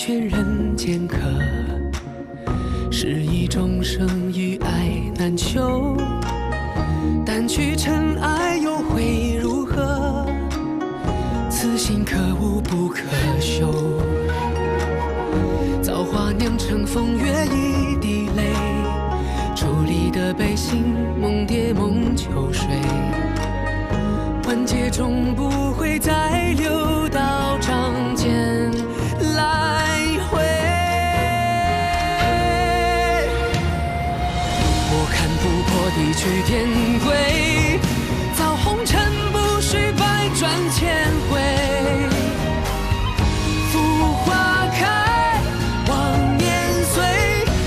劝人间客，是以众生与爱难求。但去尘埃又会如何？此心可悟不可修。造化酿成风月一滴泪，伫立的悲心梦蝶梦秋水。万劫终不会再流到掌间来回。我看不破地去天归，造红尘不须百转千回。浮花开，望年岁，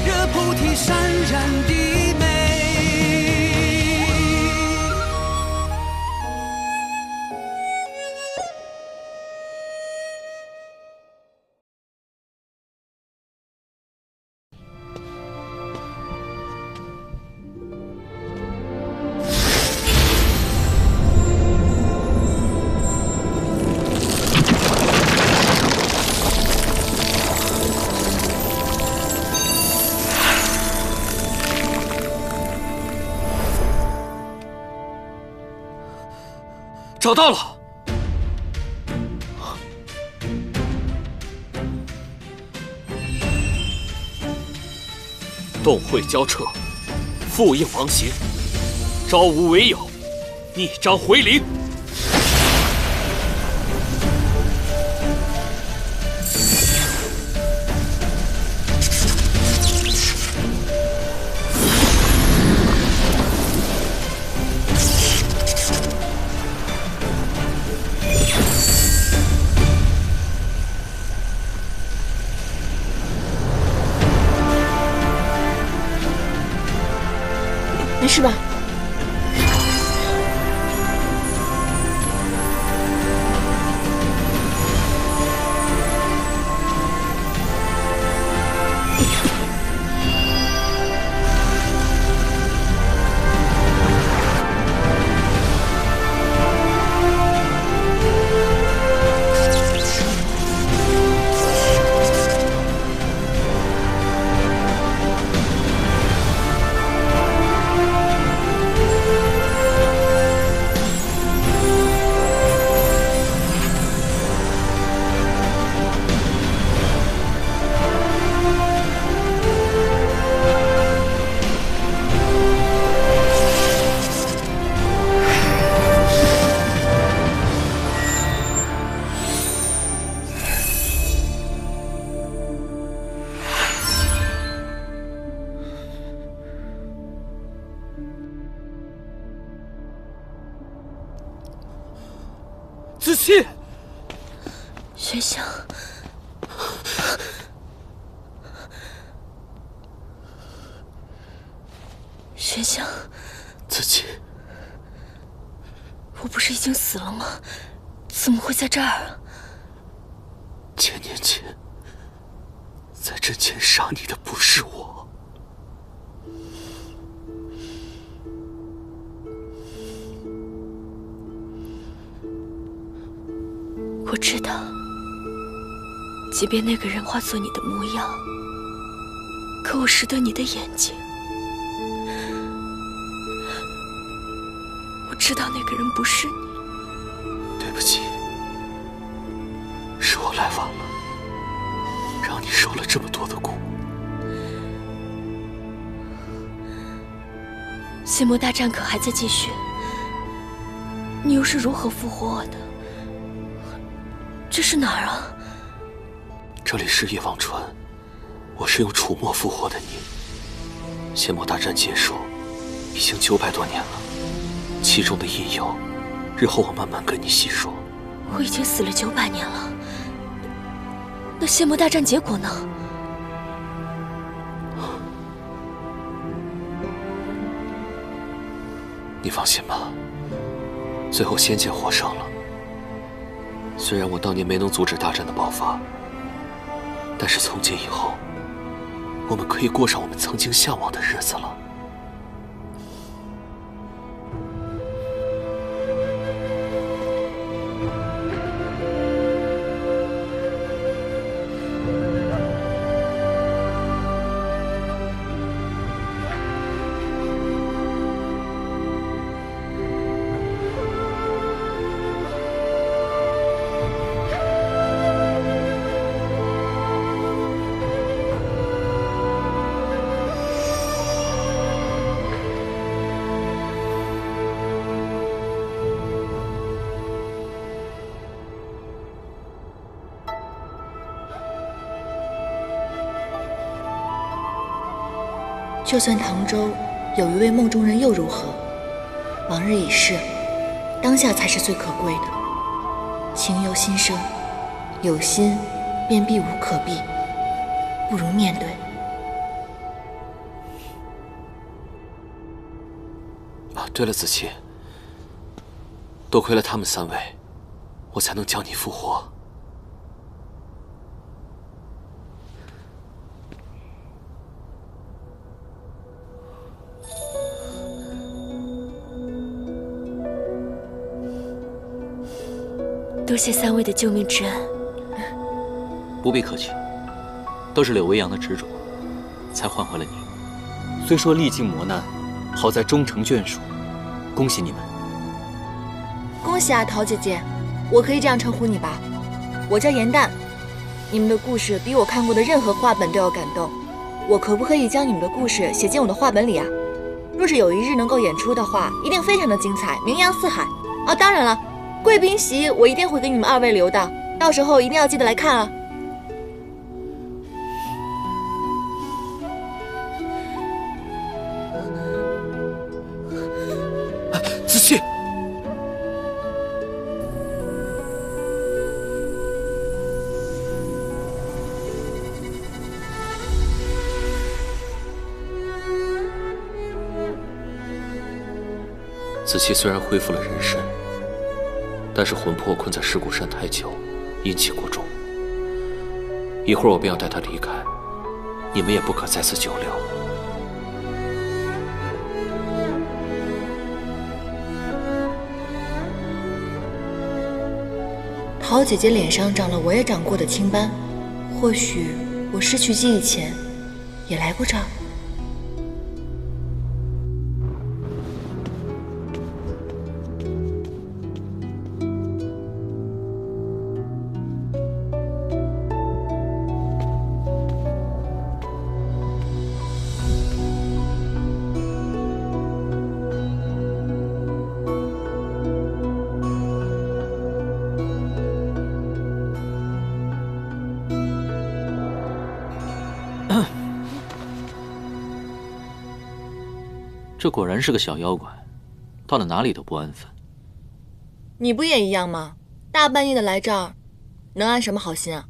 惹菩提潸然低眉。找到了！洞会交彻，复应王行，招无为有，逆章回灵。没事吧？子期，玄香，玄香，子期，我不是已经死了吗？怎么会在这儿啊？千年前，在阵前杀你的不是我。我知道，即便那个人化作你的模样，可我识得你的眼睛。我知道那个人不是你。对不起，是我来晚了，让你受了这么多的苦。邪魔大战可还在继续？你又是如何复活我的？这是哪儿啊？这里是夜望川，我是用楚墨复活的你。邪魔大战结束，已经900多年了，其中的因由，日后我慢慢跟你细说。我已经死了900年了，那邪魔大战结果呢？你放心吧，最后仙界获胜了。虽然我当年没能阻止大战的爆发，但是从今以后，我们可以过上我们曾经向往的日子了。就算唐州有一位梦中人又如何？往日已逝，当下才是最可贵的。情由心生，有心便避无可避，不如面对。啊，对了，子期，多亏了他们3位，我才能将你复活。多谢3位的救命之恩。不必客气，都是柳微阳的执着，才换回了你。虽说历尽磨难，好在终成眷属，恭喜你们！恭喜啊，陶姐姐，我可以这样称呼你吧？我叫严淡。你们的故事比我看过的任何画本都要感动，我可不可以将你们的故事写进我的画本里啊？若是有一日能够演出的话，一定非常的精彩，名扬四海。啊，当然了，贵宾席我一定会给你们2位留的，到时候一定要记得来看啊。子期，子期虽然恢复了人身，但是魂魄困在尸骨山太久，阴气过重。一会儿我便要带他离开，你们也不可在此久留。陶姐姐脸上长了我也长过的青斑，或许我失去记忆前也来过这儿。这果然是个小妖怪，到了哪里都不安分。你不也一样吗？大半夜的来这儿，能安什么好心啊？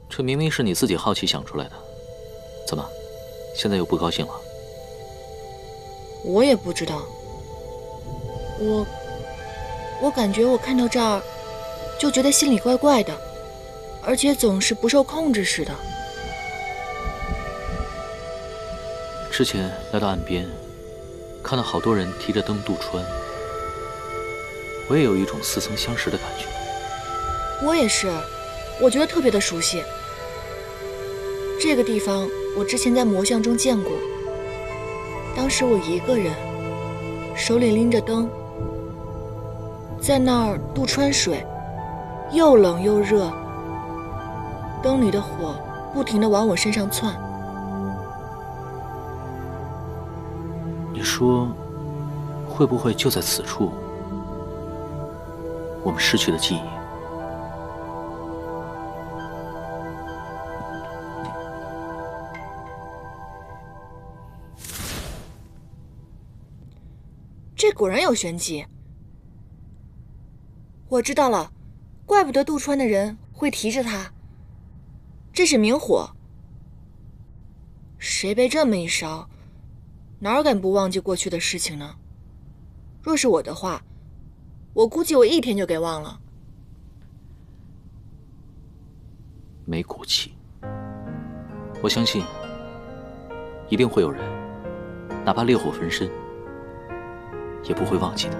这明明是你自己好奇想出来的，怎么，现在又不高兴了？我也不知道，我感觉我看到这儿，就觉得心里怪怪的，而且总是不受控制似的。之前来到岸边，看到好多人提着灯渡川，我也有一种似曾相识的感觉。我也是，我觉得特别的熟悉。这个地方我之前在魔像中见过，当时我一个人，手里拎着灯，在那儿渡川水，又冷又热，灯里的火不停地往我身上窜。你说，会不会就在此处，我们失去了记忆？这果然有玄机。我知道了，怪不得渡川的人会提着它，这是明火。谁被这么一烧，哪敢不忘记过去的事情呢？若是我的话，我估计我1天就给忘了。没骨气，我相信一定会有人，哪怕烈火焚身，也不会忘记的。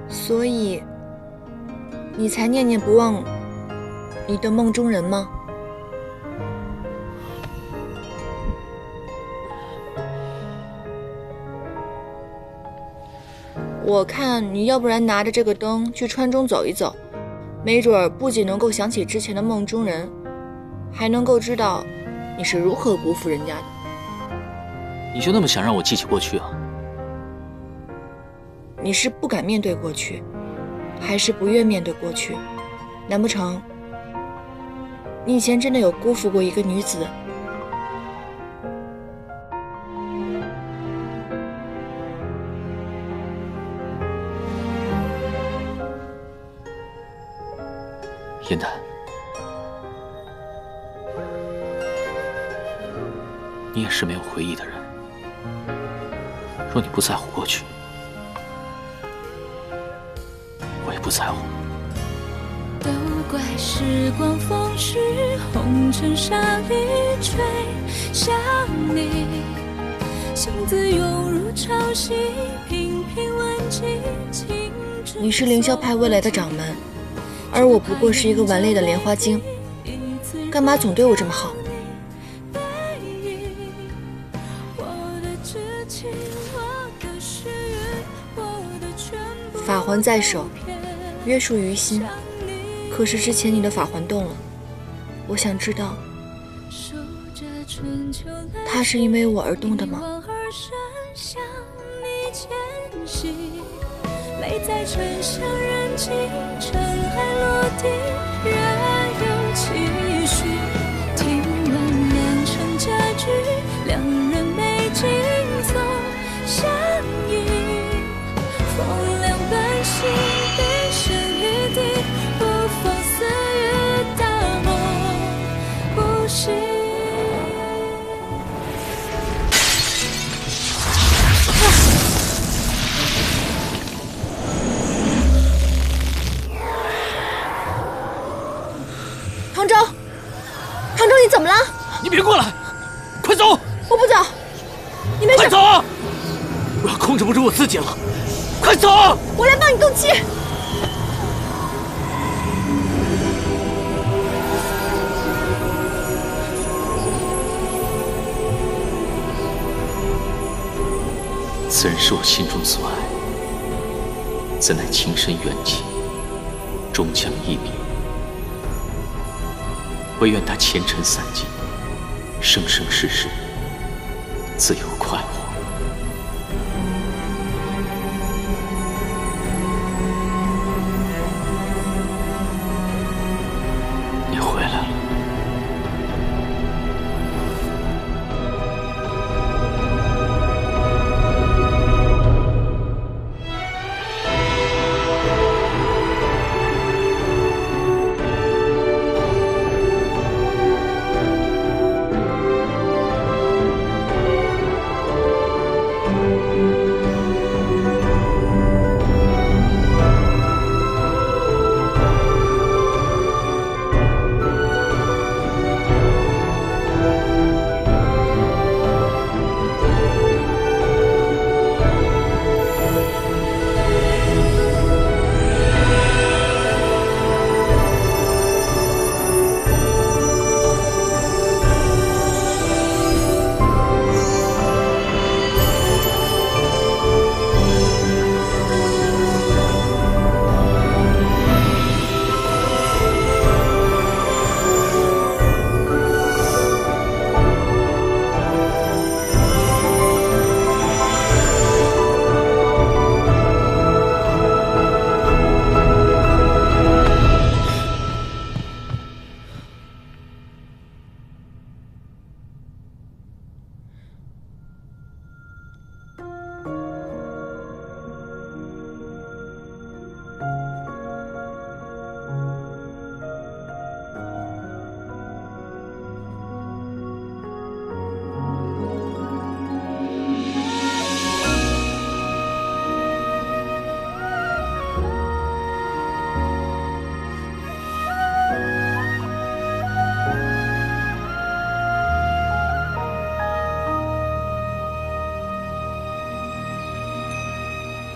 所以，你才念念不忘你的梦中人吗？我看你要不然拿着这个灯去川中走一走，没准儿不仅能够想起之前的梦中人，还能够知道你是如何辜负人家的。你就那么想让我记起过去啊？你是不敢面对过去，还是不愿面对过去？难不成你以前真的有辜负过一个女子？燕丹，你也是没有回忆的人。若你不在乎过去，我也不在乎。都怪时光风逝，红尘沙里追想你，性子涌入潮汐，频频问尽情之。你是凌霄派未来的掌门，而我不过是一个顽劣的莲花精，干嘛总对我这么好？法环在手，约束于心。可是之前你的法环动了，我想知道，它是因为我而动的吗？泪在沉香燃尽，尘埃落地，仍有期许。听闻良辰佳句，两人美景总相依。风凉半醒，一生一地，不负似雨，大梦不息。唐周，你怎么了？你别过来，快走！我不走，你没事。快走！我要控制不住我自己了，快走！我来帮你动气。此人是我心中所爱，怎奈情深缘浅，终将一别。唯愿他前尘散尽，生生世世自由快活。你回来了。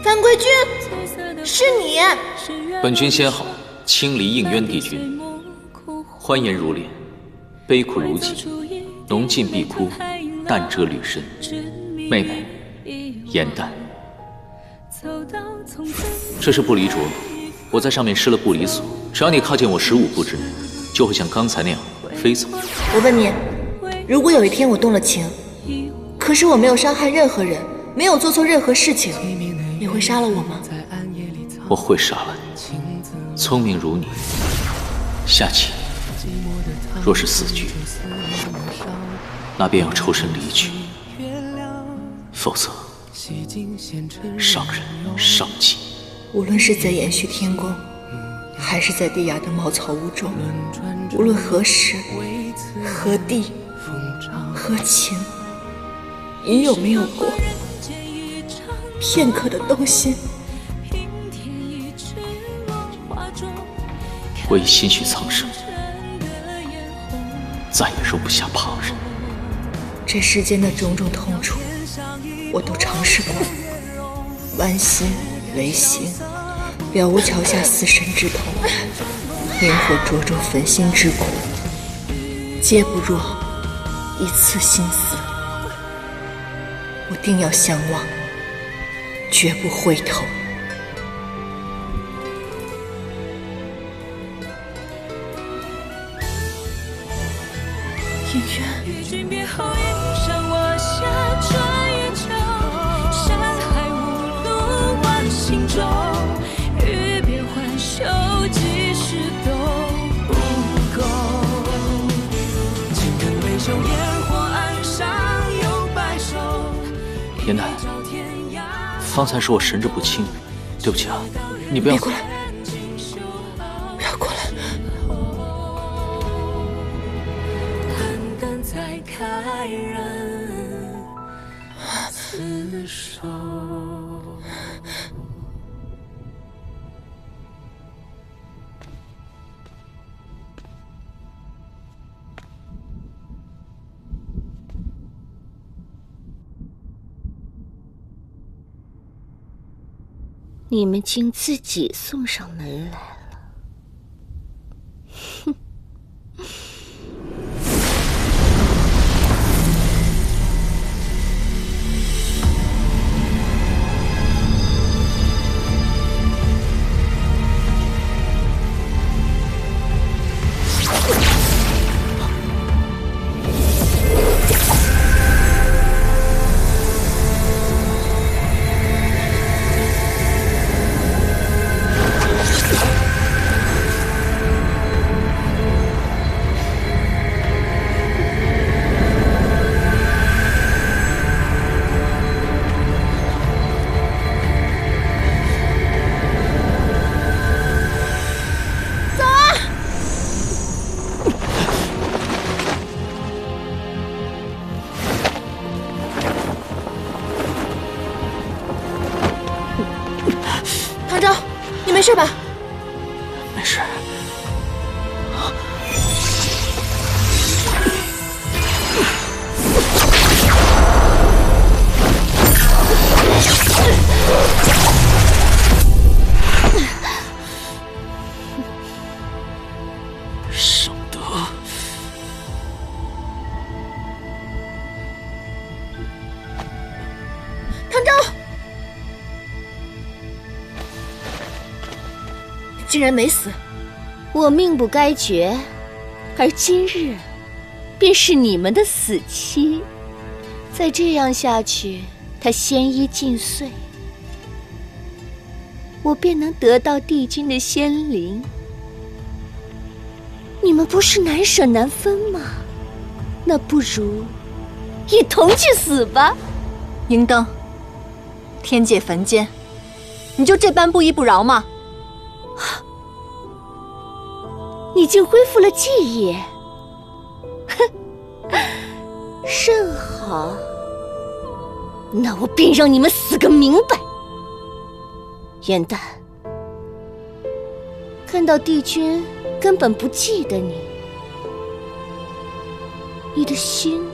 范贵君，是你！本君先好，清离应渊帝君，欢颜如莲，悲苦如己，浓尽碧枯，淡遮履身。妹妹，颜淡。这是不离镯，我在上面施了不离锁，只要你靠近我15步之内，就会像刚才那样飞走。我问你，如果有一天我动了情，可是我没有伤害任何人，没有做错任何事情，你会杀了我吗？我会杀了你。聪明如你，下棋若是死局，那便要抽身离去，否则伤人伤己。无论是在延续天宫，还是在地崖的茅草屋中，无论何时、何地、何情，你有没有过片刻的动心？我已心绪苍生，再也容不下旁人。这世间的种种痛楚，我都尝试过，剜心、违心，了无桥下死神之痛，烈火灼灼焚心之苦，皆不若一次心死。我定要相忘，绝不回头。姻缘。与君别后，一山我下，转月球，山海无路万行舟。欲别还休，几时都不够。情根未休，烟火岸上有白首。严楠，方才是我神志不清，对不起啊，你不要过来，不要过来。才开人厮守。你们竟自己送上门来了，哼！没事吧？没事。圣德，唐昭，竟然没死！我命不该绝，而今日便是你们的死期。再这样下去，他仙衣尽碎，我便能得到帝君的仙灵。你们不是难舍难分吗？那不如一同去死吧。银灯，天界焚间，你就这般不依不饶吗？你竟恢复了记忆，哼，甚好。那我便让你们死个明白。元旦，看到帝君根本不记得你，你的心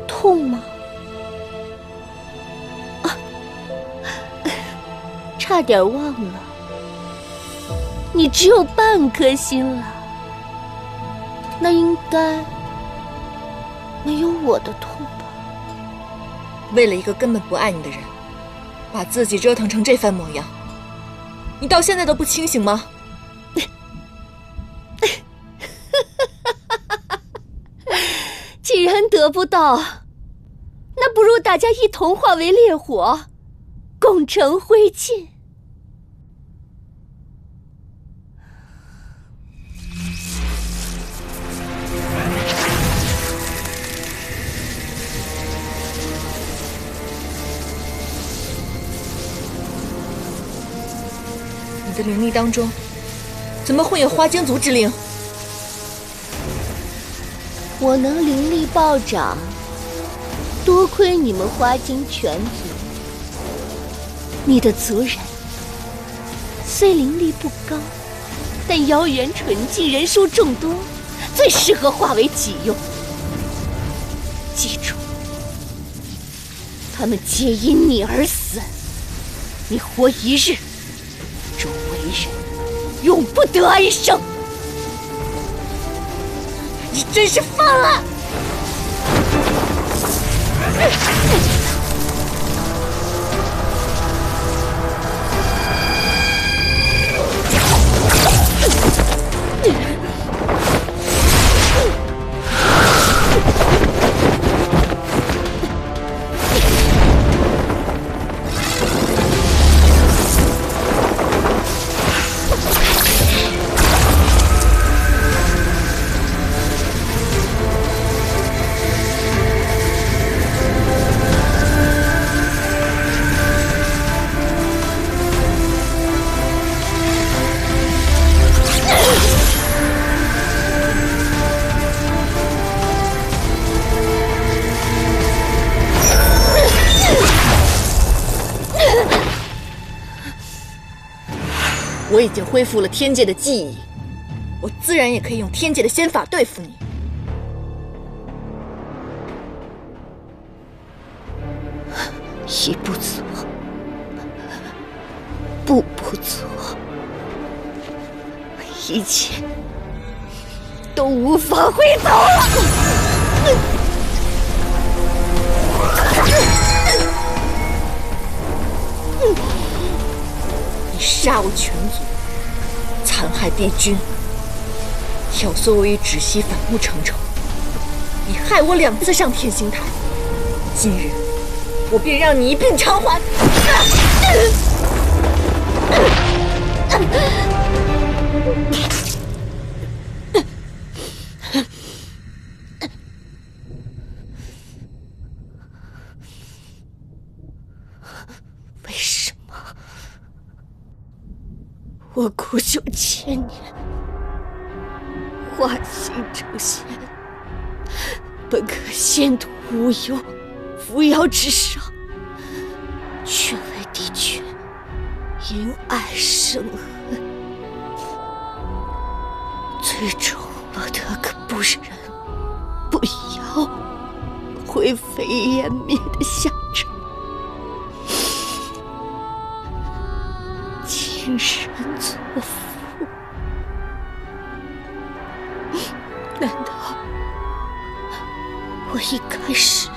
痛吗？啊，差点忘了，你只有半颗心了。那应该没有我的痛吧？为了一个根本不爱你的人，把自己折腾成这番模样，你到现在都不清醒吗？既然得不到，那不如大家一同化为烈火，共成灰烬。你的灵力当中，怎么会有花精族之灵？我能灵力暴涨，多亏你们花精全族。你的族人虽灵力不高，但妖元纯净，人数众多，最适合化为己用。记住，他们皆因你而死，你活一日，周为人永不得安生。你真是疯了！我已经恢复了天界的记忆，我自然也可以用天界的仙法对付你。一不做，步步做，一切都无法回头了。你杀我全族，残害帝君，挑唆我与芷溪反目成仇，你害我2次上天星台，今日我便让你一并偿还！为什么我苦修千年，化形成仙，本可仙途无忧，扶摇直上，却为帝君因爱生恨，最终落得个不人不妖，灰飞烟灭的下场。今人作父，难道我一开始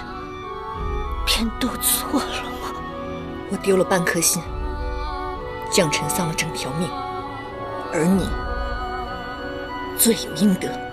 便都错了吗？我丢了半颗心，将臣丧了整条命，而你罪有应得。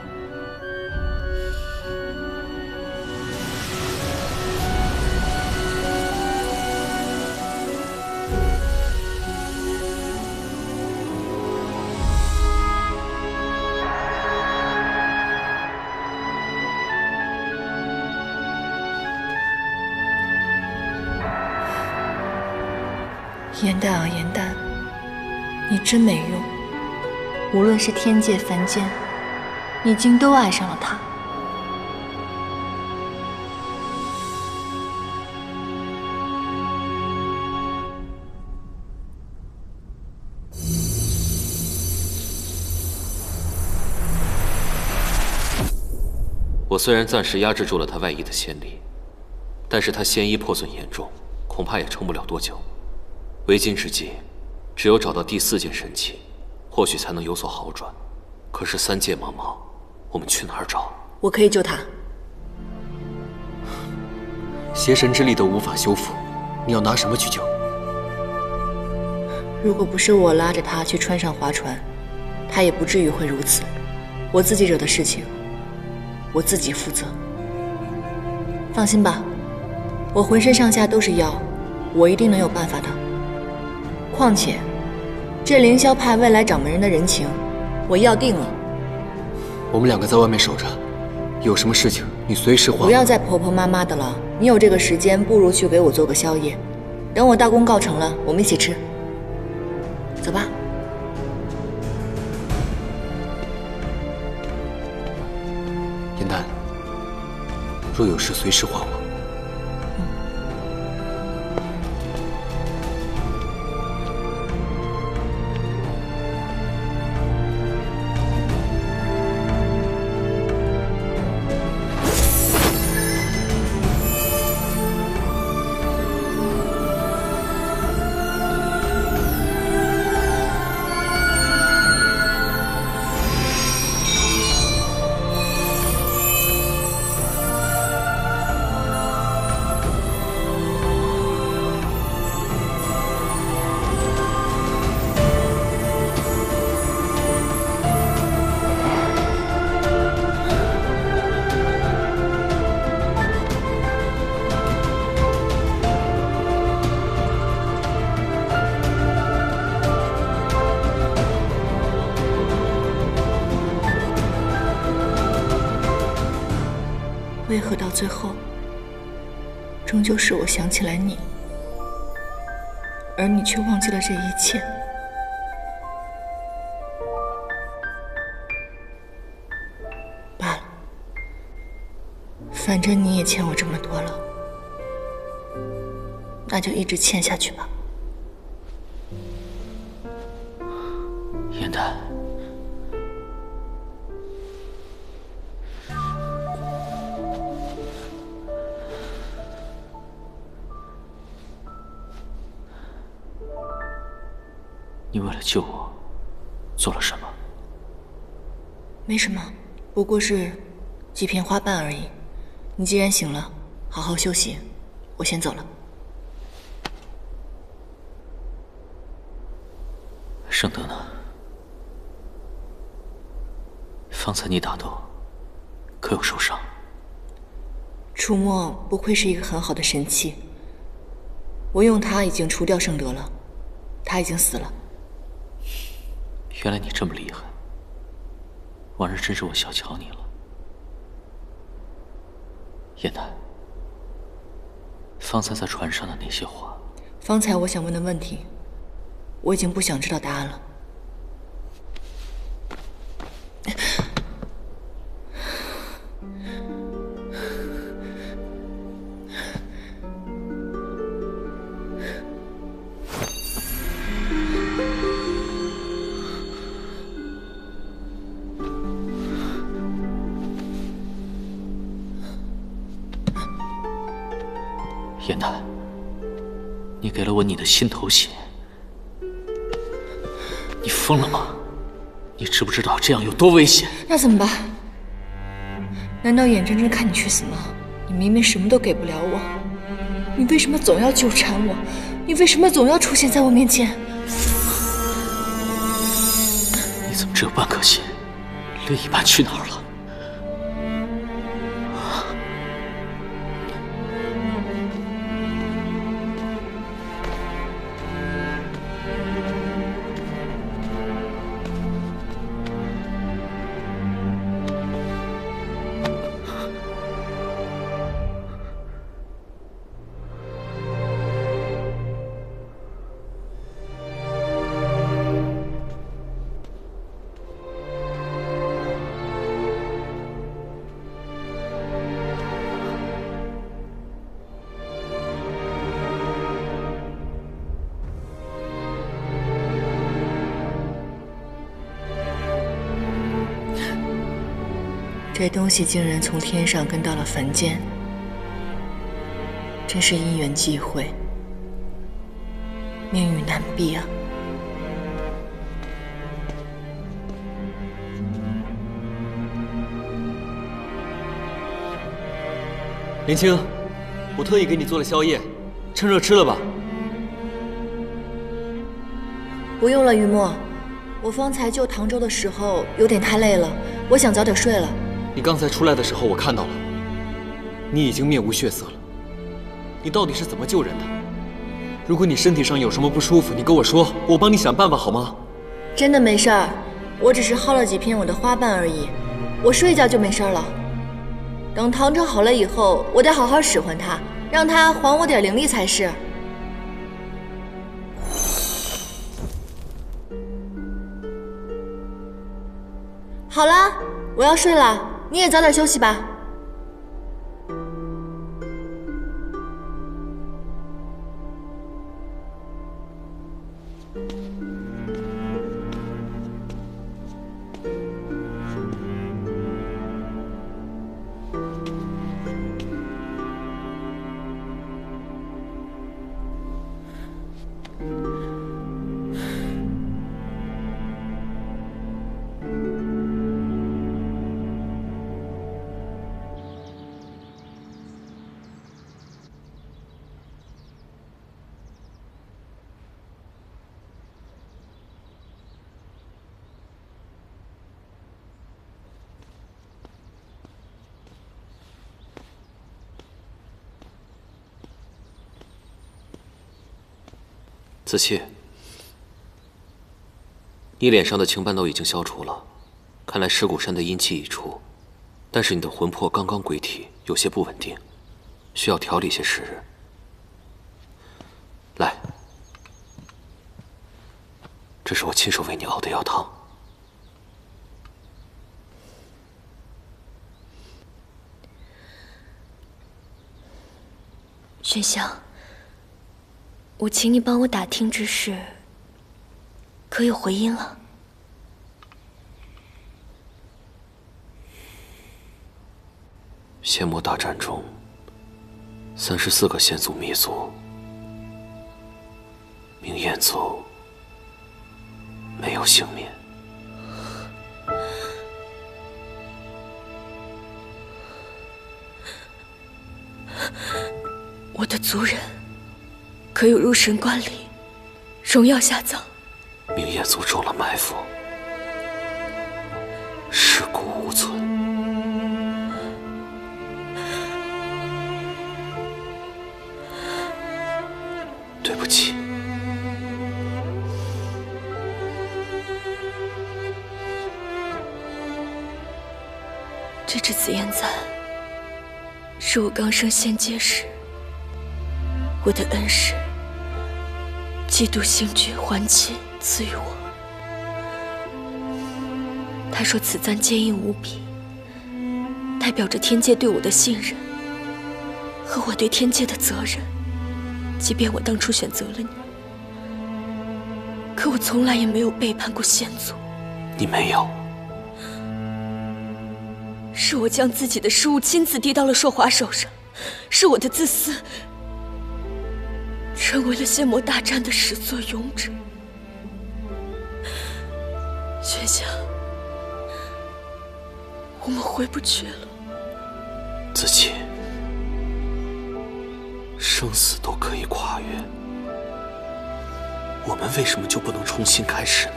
颜淡啊颜淡，你真没用。无论是天界凡间，你竟都爱上了他。我虽然暂时压制住了他外溢的仙力，但是他仙衣破损严重，恐怕也撑不了多久。为今之计，只有找到第4件神器，或许才能有所好转。可是3界茫茫，我们去哪儿找？我可以救他。邪神之力都无法修复，你要拿什么去救？如果不是我拉着他去川上划船，他也不至于会如此。我自己惹的事情，我自己负责。放心吧，我浑身上下都是药，我一定能有办法的。况且，这凌霄派未来掌门人的人情，我要定了。我们2个在外面守着，有什么事情你随时唤我。不要再婆婆妈妈的了，你有这个时间，不如去给我做个宵夜。等我大功告成了，我们一起吃。走吧。严丹，若有事随时唤我。为何到最后，终究是我想起来你，而你却忘记了这一切？罢了，反正你也欠我这么多了，那就一直欠下去吧。严丹，你为了救我，做了什么？没什么，不过是几片花瓣而已。你既然醒了，好好休息，我先走了。圣德呢？方才你打斗，可有受伤？楚墨不愧是一个很好的神器，我用它已经除掉圣德了，他已经死了。原来你这么厉害，往日真是我小瞧你了。燕丹，方才在船上的那些话，方才我想问的问题，我已经不想知道答案了。燕丹，你给了我你的心头血，你疯了吗？你知不知道这样有多危险？那怎么办？难道眼睁睁看你去死吗？你明明什么都给不了我，你为什么总要纠缠我？你为什么总要出现在我面前？你怎么只有半颗心？另一半去哪儿了？这东西竟然从天上跟到了凡间，真是因缘际会，命运难避啊！林青，我特意给你做了宵夜，趁热吃了吧。不用了，于墨，我方才救唐周的时候有点太累了，我想早点睡了。你刚才出来的时候我看到了，你已经面无血色了。你到底是怎么救人的？如果你身体上有什么不舒服，你跟我说，我帮你想办法好吗？真的没事儿，我只是薅了几片我的花瓣而已，我睡一觉就没事了。等唐城好了以后，我得好好使唤他，让他还我点灵力才是。好了，我要睡了，你也早点休息吧。子期，你脸上的青斑都已经消除了，看来尸骨山的阴气已除，但是你的魂魄刚刚归体，有些不稳定，需要调理些时日。来，这是我亲手为你熬的药汤。玄香，我请你帮我打听之事，可有回音了？仙魔大战中，34个仙族灭族，明焰族没有幸免。我的族人可有入神棺里荣耀下葬？明焰族中了埋伏，尸骨无存。对不起。这支紫焰簪是我刚升仙阶时，我的恩师嫉妒星君还清赐予我。他说此簪坚硬无比，代表着天界对我的信任和我对天界的责任。即便我当初选择了你，可我从来也没有背叛过仙族。你没有。是我将自己的失误亲自递到了朔华手上，是我的自私，成为了仙魔大战的始作俑者。玄香，我们回不去了。子期，生死都可以跨越，我们为什么就不能重新开始呢？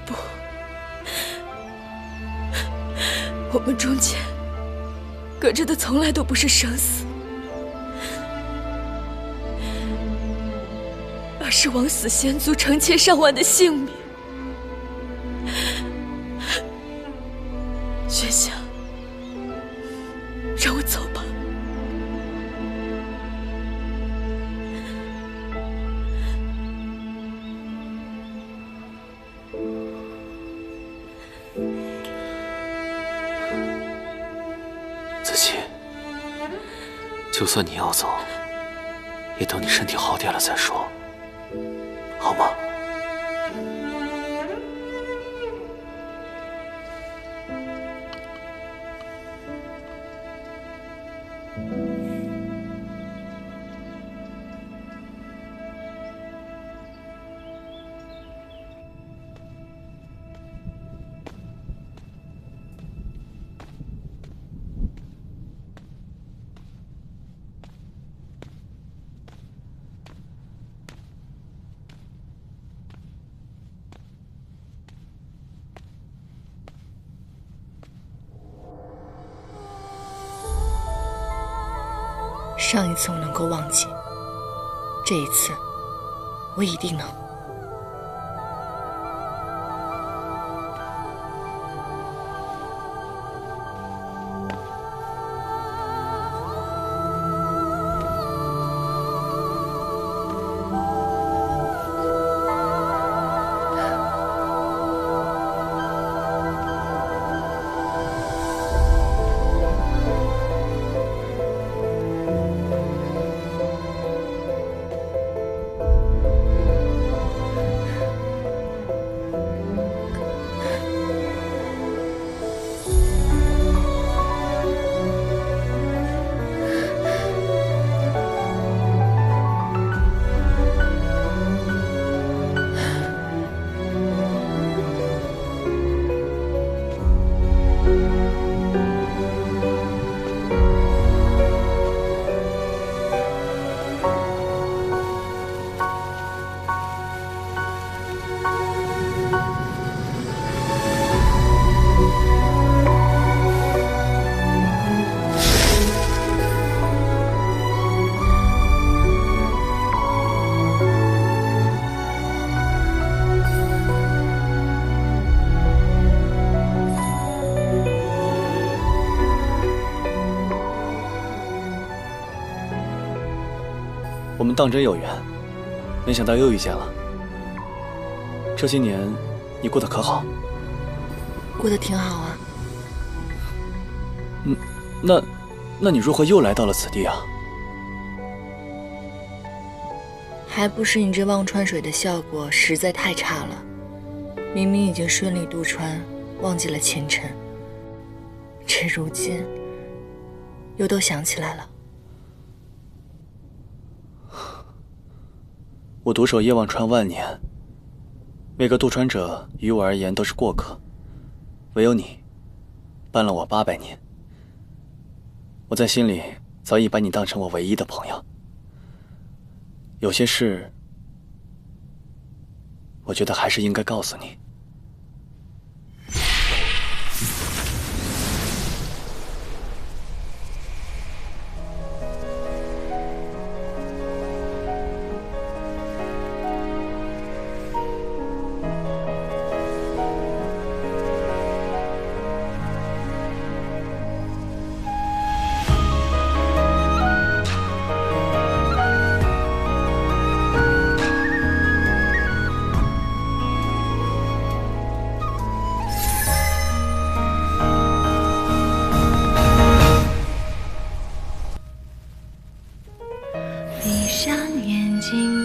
不，我们中间隔着的从来都不是生死，而是枉死仙族成千上万的性命。玄香，让我走吧。子期，就算你要走，也等你身体好点了再说，好吗？上一次我能够忘记，这一次，我一定能。我们当真有缘，没想到又遇见了。这些年，你过得可好？过得挺好啊。那你如何又来到了此地啊？还不是你这忘川水的效果实在太差了。明明已经顺利渡川，忘记了前尘，这如今又都想起来了。我独守夜忘川万年，每个渡川者于我而言都是过客，唯有你，伴了我800年。我在心里早已把你当成我唯一的朋友。有些事，我觉得还是应该告诉你。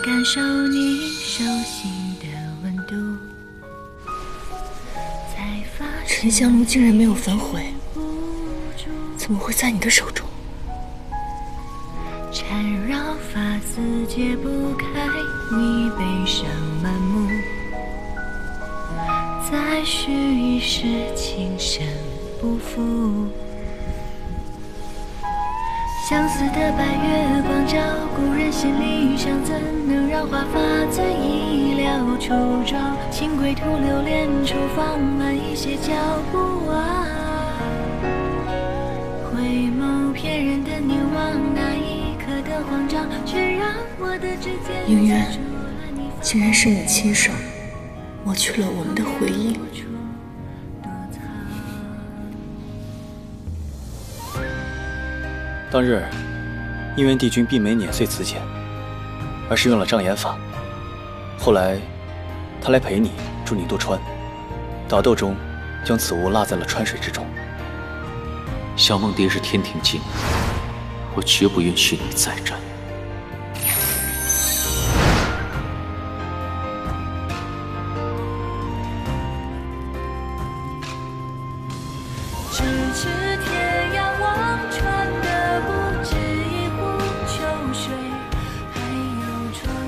感受你手心的温度。沉香炉竟然没有焚毁，怎么会在你的手中？缠绕发丝解不开你悲伤满目，再续一世情深不负。相思的白月光照故人心里伤，怎能让花发自意料初妆？情归徒留恋处，放慢一些脚步啊。回眸骗人的凝望，那一刻的慌张，却让我的指尖宁愿竟然是你亲手抹去了我们的回忆。当日，因为帝君并没碾碎此茧，而是用了障眼法。后来，他来陪你，助你渡川，打斗中将此物落在了川水之中。小梦蝶是天庭境，我绝不允许你再战。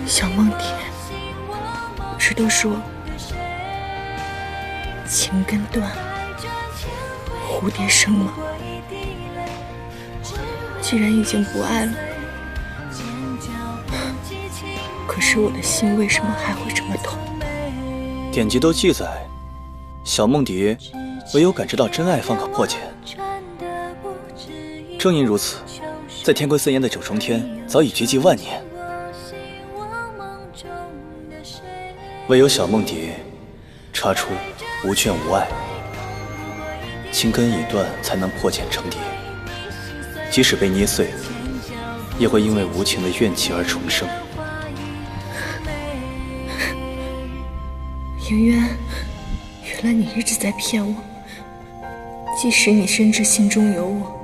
小梦蝶，不是都说情根断，蝴蝶生吗？既然已经不爱了，可是我的心为什么还会这么痛？典籍都记载，小梦蝶唯有感知到真爱方可破茧。正因如此，在天魁森严的九重天早已绝迹万年。唯有小梦蝶插出无倦无爱，情根已断才能破茧成蝶，即使被捏碎，也会因为无情的怨气而重生。圆圆，原来你一直在骗我，即使你深知心中有我，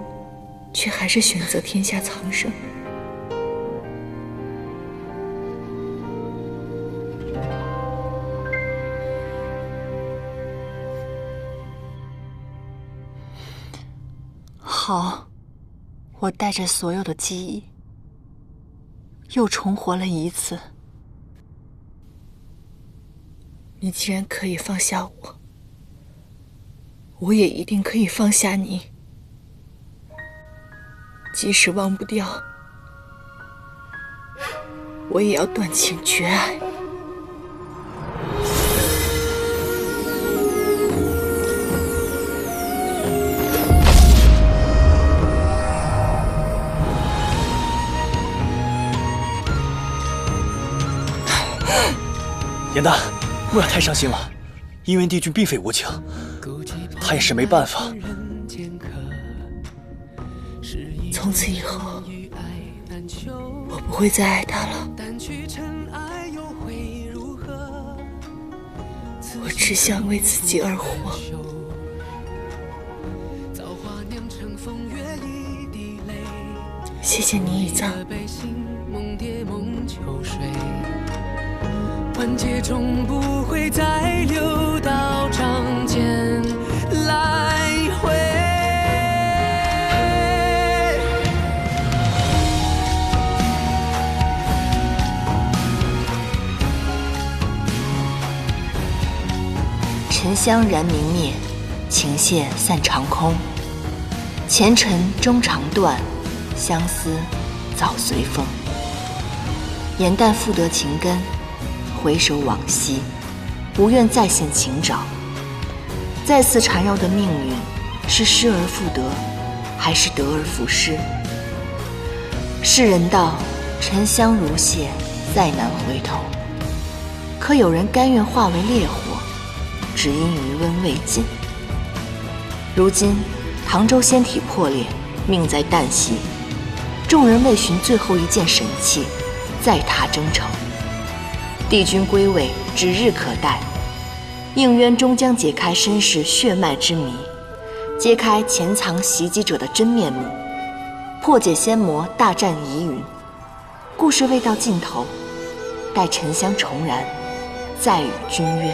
却还是选择天下苍生。好，我带着所有的记忆，又重活了一次。你既然可以放下我，我也一定可以放下你。即使忘不掉，我也要断情绝爱。严大，不要太伤心了，姻缘帝君并非无情，他也是没办法。从此以后，我不会再爱他了。我只想为自己而活。谢谢你，乙藏。万劫终不会再流到掌间来回。沉香燃明灭，情线散长空。前尘终肠断，相思早随风。眼淡复得情根，回首往昔，无愿再现情沼。再次缠绕的命运，是失而复得，还是得而复失？世人道，沉香如屑，再难回头。可有人甘愿化为烈火，只因余温未尽。如今杭州仙体破裂，命在旦夕，众人为寻最后一件神器，再踏征程。帝君归位指日可待，应渊终将解开身世血脉之谜，揭开潜藏袭击者的真面目，破解仙魔大战疑云。故事未到尽头，待沉香重燃，再与君约。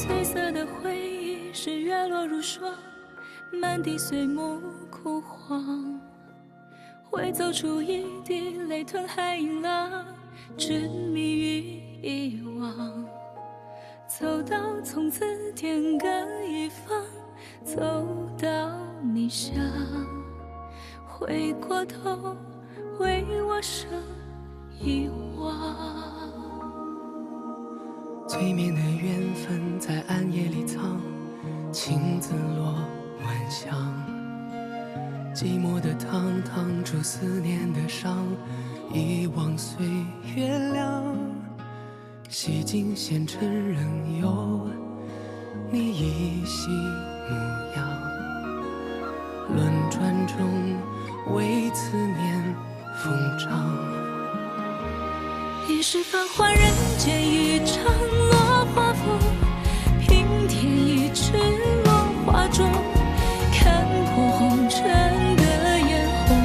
褪色的回忆是月落如霜，满地碎木枯黄，会走出一滴泪吞海银浪，执迷于遗忘。走到从此天各一方，走到你乡，回过头为我生遗忘。催眠的缘分在暗夜里藏，情字落晚香。寂寞的汤烫出思念的伤，遗忘岁月凉。洗尽纤尘仍有你依稀模样。轮转中为思念疯长。一世繁华人间一场落花风，平添一池落花中，看破红尘的眼红。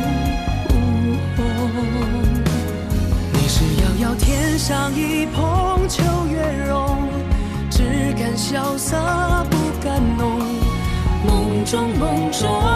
你是遥遥天上一捧秋月容，只感潇洒不敢浓。梦中梦中。